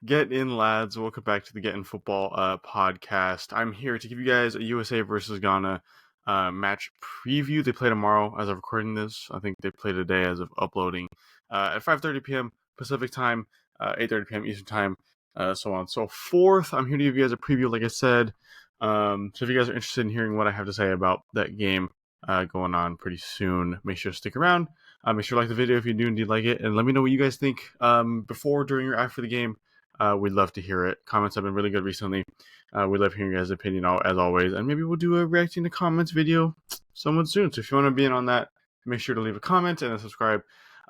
Get in, lads. Welcome back to the Get in Football podcast. I'm here to give you guys a USA versus Ghana match preview. They play tomorrow as of recording this. I think they play today as of uploading at 5:30 p.m. Pacific time, 8:30 p.m. Eastern time, so on and so forth. I'm here to give you guys a preview, like I said. So if you guys are interested in hearing what I have to say about that game going on pretty soon, make sure to stick around. Make sure to like the video if you do indeed like it, and let me know what you guys think before, during, or after the game. We'd love to hear it. Comments have been really good recently. We love hearing your guys' opinion as always. And maybe we'll do a reacting to comments video somewhat soon. So if you want to be in on that, make sure to leave a comment and then subscribe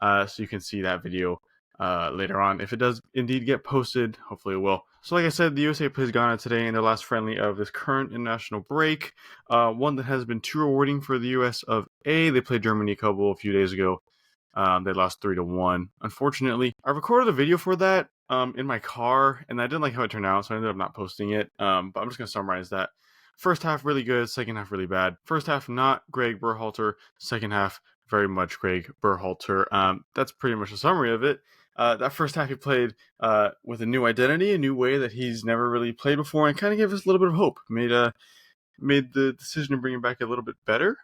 so you can see that video later on. If it does indeed get posted, hopefully it will. So like I said, the USA plays Ghana today in their last friendly of this current international break. One that has been too rewarding for the US of A. They played Germany a few days ago. They lost 3-1. Unfortunately, I recorded a video for that in my car, and I didn't like how it turned out, so I ended up not posting it. But I'm just going to summarize that. First half, really good. Second half, really bad. First half, not Gregg Berhalter. Second half, very much Gregg Berhalter. That's pretty much a summary of it. That first half, he played with a new identity, a new way that he's never really played before, and kind of gave us a little bit of hope. Made the decision to bring him back a little bit better.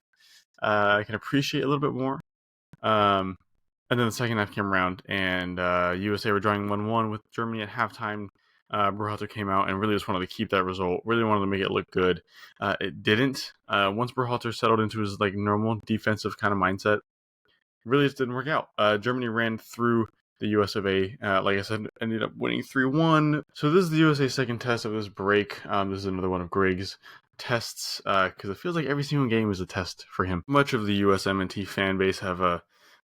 I can appreciate a little bit more. And then the second half came around, and USA were drawing 1-1 with Germany at halftime. Berhalter came out and really just wanted to keep that result, really wanted to make it look good. It didn't. Once Berhalter settled into his normal defensive kind of mindset, really just didn't work out. Germany ran through the US of A. Like I said, ended up winning 3-1. So this is the USA's second test of this break. This is another one of Gregg's tests, because it feels like every single game is a test for him. Much of the USMNT fan base have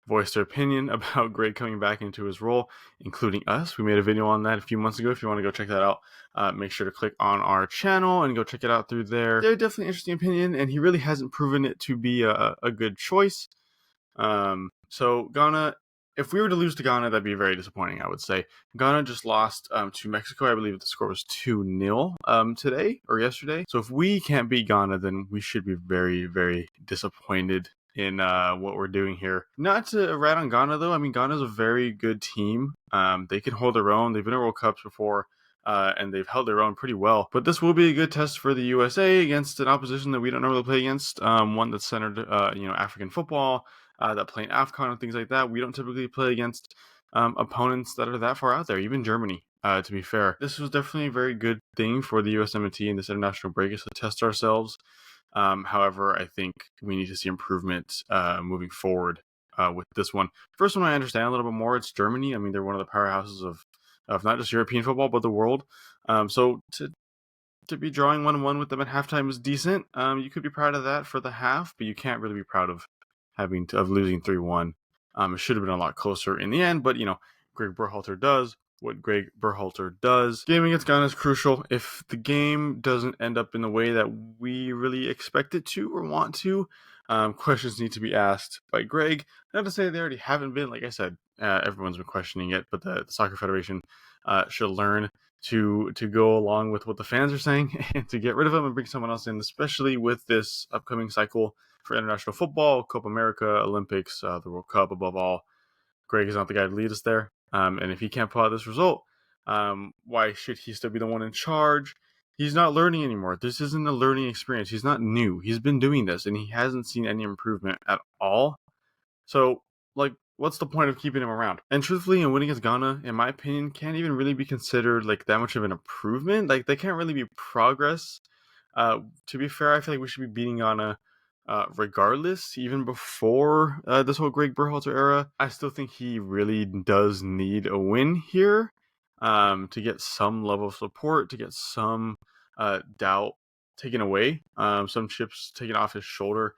voiced their opinion about Gregg coming back into his role, including us. We made a video on that a few months ago. If you want to go check that out, make sure to click on our channel and go check it out through there. They're definitely an interesting opinion, and he really hasn't proven it to be a good choice. So Ghana, if we were to lose to Ghana, that'd be very disappointing, I would say. Ghana just lost to Mexico. I believe the score was 2-0 today or yesterday. So if we can't beat Ghana, then we should be very, very disappointed in what we're doing here. Not to rat on Ghana, though. I mean, Ghana's a very good team. They can hold their own. They've been at World Cups before, and they've held their own pretty well. But this will be a good test for the USA against an opposition that we don't normally play against, one that's centered, African football, that play in AFCON and things like that. We don't typically play against opponents that are that far out there, even Germany. To be fair, this was definitely a very good thing for the USMNT in this international break, is to test ourselves. However, I think we need to see improvement moving forward with this one. First one I understand a little bit more. It's Germany. I mean, they're one of the powerhouses of not just European football, but the world. So to be drawing 1-1 with them at halftime is decent. You could be proud of that for the half, but you can't really be proud of losing 3-1. It should have been a lot closer in the end, but Gregg Berhalter does what Gregg Berhalter does. Game against Ghana is crucial. If the game doesn't end up in the way that we really expect it to or want to, questions need to be asked by Gregg. Not to say they already haven't been. Like I said, everyone's been questioning it, but the Soccer Federation should learn to go along with what the fans are saying and to get rid of them and bring someone else in, especially with this upcoming cycle for international football, Copa America, Olympics, the World Cup above all. Gregg is not the guy to lead us there. And if he can't pull out this result, why should he still be the one in charge? He's not learning anymore. This isn't a learning experience. He's not new. He's been doing this, and he hasn't seen any improvement at all. So, what's the point of keeping him around? And truthfully, in winning against Ghana, in my opinion, can't even really be considered that much of an improvement. They can't really be progress. To be fair, I feel like we should be beating Ghana regardless, even before this whole Gregg Berhalter era. I still think he really does need a win here to get some level of support, to get some doubt taken away, some chips taken off his shoulder.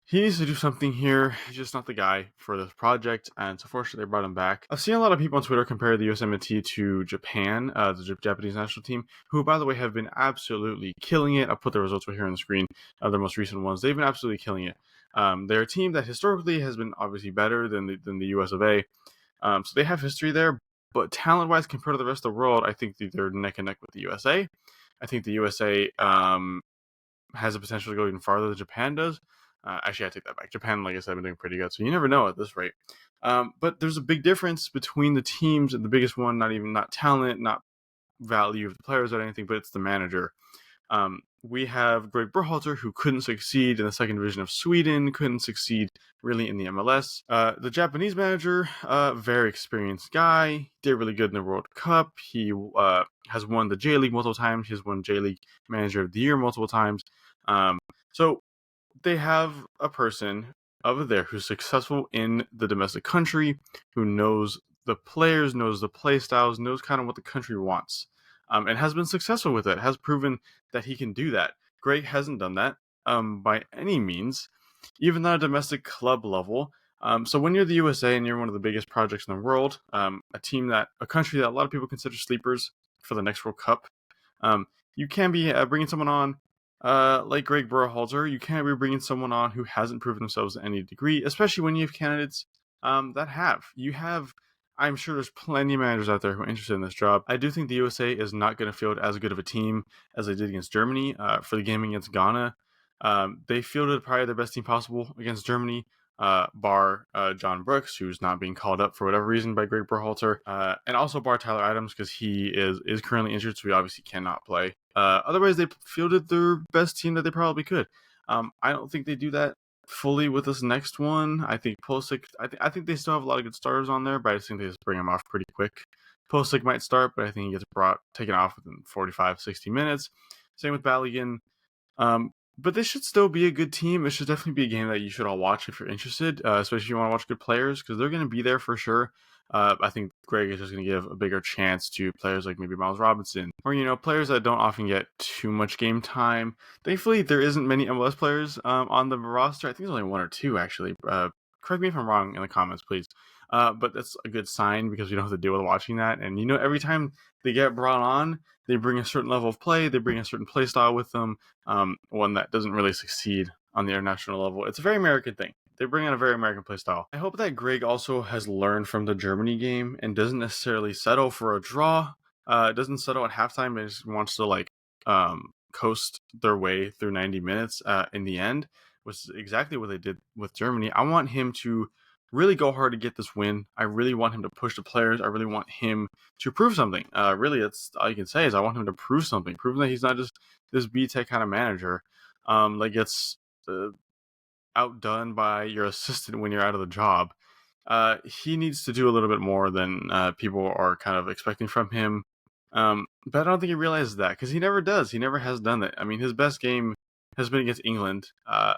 He needs to do something here. He's just not the guy for this project, and so fortunately they brought him back. I've seen a lot of people on Twitter compare the USMNT to Japan, the Japanese national team, who, by the way, have been absolutely killing it. I'll put the results right here on the screen, their most recent ones. They've been absolutely killing it. They're a team that historically has been obviously better than the US of A, so they have history there, but talent-wise, compared to the rest of the world, I think they're neck and neck with the USA. I think the USA has the potential to go even farther than Japan does. Actually, I take that back. Japan, like I said, have been doing pretty good, so you never know at this rate. But there's a big difference between the teams, and the biggest one, not talent, not value of the players or anything, but it's the manager. We have Gregg Berhalter, who couldn't succeed in the second division of Sweden, couldn't succeed really in the MLS. The Japanese manager, very experienced guy, did really good in the World Cup. He has won the J League multiple times. He's won J League Manager of the Year multiple times. So they have a person over there who's successful in the domestic country, who knows the players, knows the play styles, knows kind of what the country wants, and has been successful with it, has proven that he can do that. Gregg hasn't done that by any means, even on a domestic club level. So when you're the USA and you're one of the biggest projects in the world, a country that a lot of people consider sleepers for the next World Cup, you can be bringing someone on like Gregg Berhalter. You can't be bringing someone on who hasn't proven themselves to any degree, especially when you have candidates that have. I'm sure there's plenty of managers out there who are interested in this job. I do think the USA is not going to field as good of a team as they did against Germany for the game against Ghana. They fielded probably their best team possible against Germany, bar John Brooks, who's not being called up for whatever reason by Gregg Berhalter, and also bar Tyler Adams because he is currently injured, so he obviously cannot play. Otherwise, they fielded their best team that they probably could. I don't think they do that fully with this next one. I think Pulisic, I think they still have a lot of good starters on there, but I just think they just bring him off pretty quick. Pulisic might start, but I think he gets taken off within 45, 60 minutes. Same with Balogun. But this should still be a good team. It should definitely be a game that you should all watch if you're interested, especially if you want to watch good players, because they're going to be there for sure. I think Gregg is just going to give a bigger chance to players like maybe Miles Robinson, or players that don't often get too much game time. Thankfully, there isn't many MLS players on the roster. I think there's only one or two actually. Correct me if I'm wrong in the comments, please. But that's a good sign because you don't have to deal with watching that. And every time they get brought on, they bring a certain level of play. They bring a certain play style with them. One that doesn't really succeed on the international level. It's a very American thing. They bring in a very American play style. I hope that Gregg also has learned from the Germany game and doesn't necessarily settle for a draw. Doesn't settle at halftime and just wants to coast their way through 90 minutes in the end, which is exactly what they did with Germany. I want him to really go hard to get this win. I really want him to push the players. I really want him to prove something. Really, that's all you can say is I want him to prove something, prove that he's not just this B-Tech kind of manager that gets outdone by your assistant when you're out of the job. He needs to do a little bit more than people are kind of expecting from him. But I don't think he realizes that because he never does. He never has done that. I mean, his best game has been against England,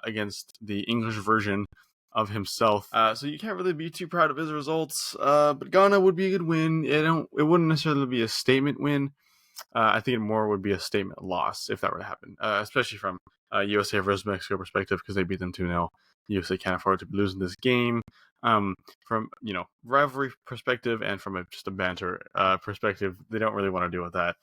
against the English version of himself. So you can't really be too proud of his results. But Ghana would be a good win. It wouldn't necessarily be a statement win. I think it more would be a statement loss if that were to happen, especially from USA versus Mexico perspective because they beat them 2-0. USA can't afford to be losing this game. From rivalry perspective and from just a banter perspective, they don't really want to deal with that.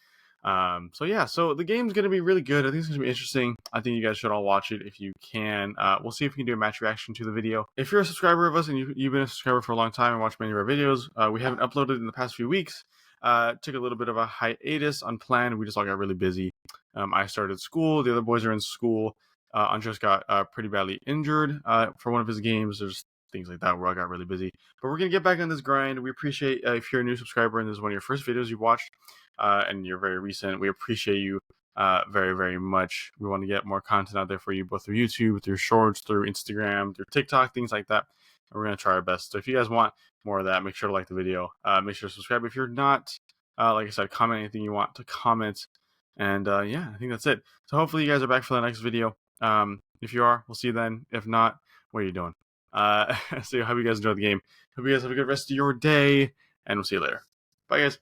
So the game's going to be really good. I think it's going to be interesting. I think you guys should all watch it if you can. We'll see if we can do a match reaction to the video. If you're a subscriber of us and you've been a subscriber for a long time and watched many of our videos, we haven't uploaded in the past few weeks. Took a little bit of a hiatus, unplanned. We just all got really busy. I started school. The other boys are in school. Andres got pretty badly injured for one of his games. There's things like that where I got really busy. But we're going to get back on this grind. We appreciate if you're a new subscriber and this is one of your first videos you've watched and you're very recent, we appreciate you very, very much. We want to get more content out there for you, both through YouTube, through Shorts, through Instagram, through TikTok, things like that. And we're going to try our best. So if you guys want more of that, make sure to like the video. Make sure to subscribe. If you're not, like I said, comment anything you want to comment. And yeah, I think that's it. So hopefully you guys are back for the next video. If you are, we'll see you then. If not, what are you doing? So I hope you guys enjoyed the game. Hope you guys have a good rest of your day, and we'll see you later. Bye, guys.